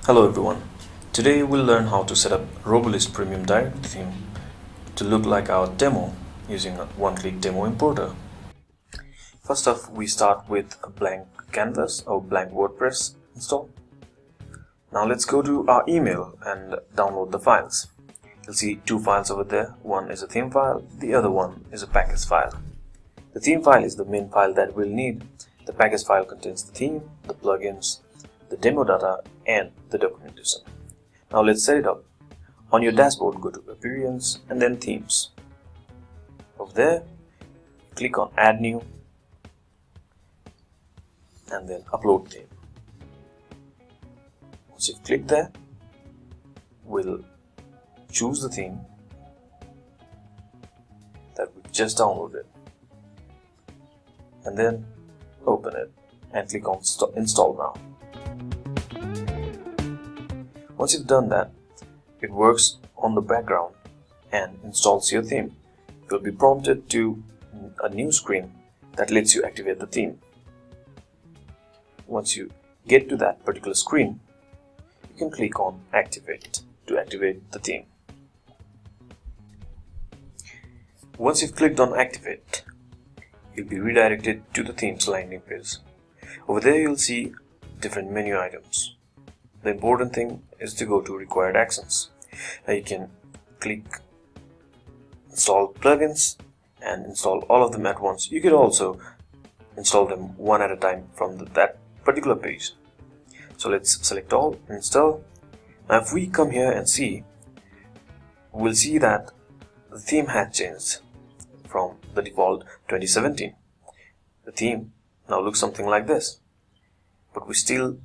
Hello everyone. Today we'll learn how to set up Robolist Premium Directory theme to look like our demo using a one-click demo importer. First off, we start with a blank canvas or blank WordPress install. Now let's go to our email and download the files. You'll see two files over there. One is a theme file, the other one is a package file. The theme file is the main file that we'll need. The package file contains the theme, the plugins, the demo data and the documentation. Now let's set it up. On your dashboard, go to Appearance and then Themes. Over there, click on Add New and then Upload Theme. Once you've clicked there, we'll choose the theme that we just downloaded and then open it and click on Install Now. Once you've done that, it works on the background and installs your theme. You'll be prompted to a new screen that lets you activate the theme. Once you get to that particular screen, you can click on Activate to activate the theme. Once you've clicked on Activate, you'll be redirected to the theme's landing page. Over there you'll see different menu items. The important thing is to go to required actions. Now you can click install plugins and install all of them at once. You could also install them one at a time from that particular page. So let's select all, install. Now if we come here and see, we'll see that the theme had changed from the default 2017. The theme now looks something like this, but we still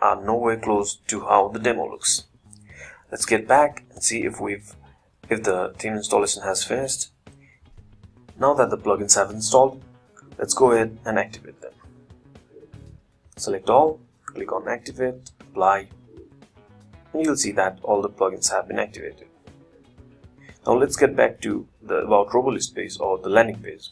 are nowhere close to how the demo looks. Let's get back and see if the theme installation has finished. Now that the plugins have installed, let's go ahead and activate them. Select all, click on Activate, Apply, and you'll see that all the plugins have been activated. Now let's get back to the About Robolist page or the landing page.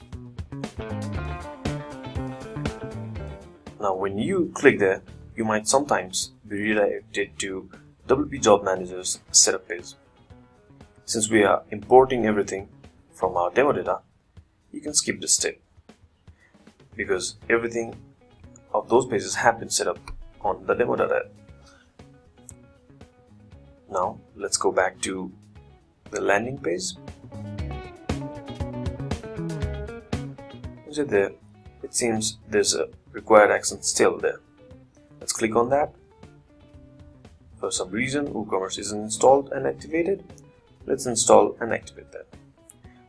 Now when you click there, you might sometimes be redirected to WP Job Manager's setup page. Since we are importing everything from our demo data, you can skip this step because everything of those pages have been set up on the demo data. Now let's go back to the landing page. There, it seems there's a required action still there. Let's click on that. For some reason, WooCommerce isn't installed and activated. Let's install and activate that.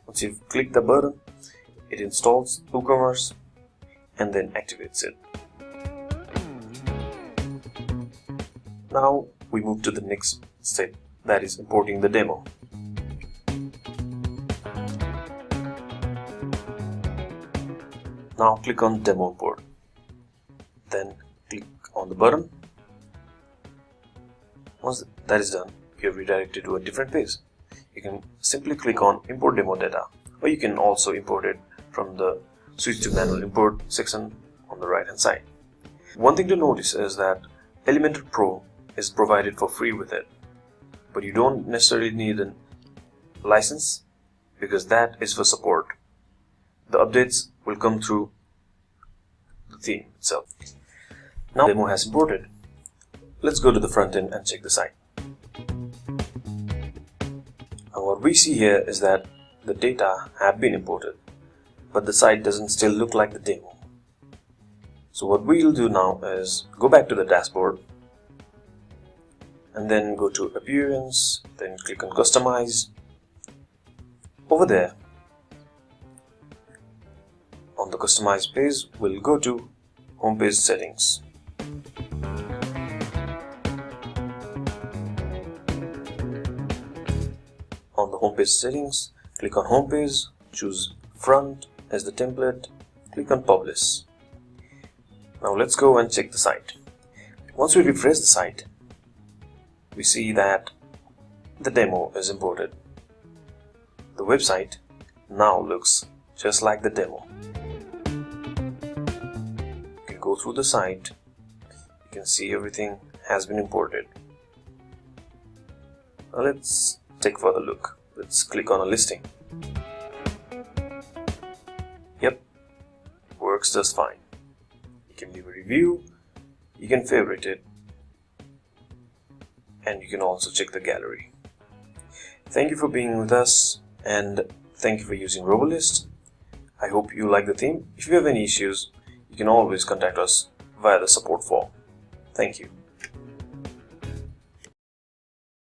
Once you've clicked the button, it installs WooCommerce and then activates it. Now we move to the next step, that is importing the demo. Now click on Demo Import. Then click on the button. Once that is done, you're redirected to a different page. You can simply click on Import Demo Data, or you can also import it from the Switch to Manual Import section on the right hand side. One thing to notice is that Elementor Pro is provided for free with it, but you don't necessarily need a license because that is for support. The updates will come through the theme itself. Now the demo has imported. Let's go to the front end and check the site. Now what we see here is that the data have been imported, but the site doesn't still look like the demo. So what we'll do now is go back to the dashboard and then go to Appearance, then click on Customize. Over there, on the Customize page, we'll go to Homepage Settings. On the Homepage Settings, click on Homepage, choose Front as the template, click on Publish. Now let's go and check the site. Once we refresh the site, we see that the demo is imported. The website now looks just like the demo. You can go through the site, you can see everything has been imported. Now let's take a further look. Let's click on a listing. Yep, works just fine. You can leave a review, you can favorite it, and you can also check the gallery. Thank you for being with us, and thank you for using Robolist. I hope you like the theme. If you have any issues, you can always contact us via the support form. Thank you.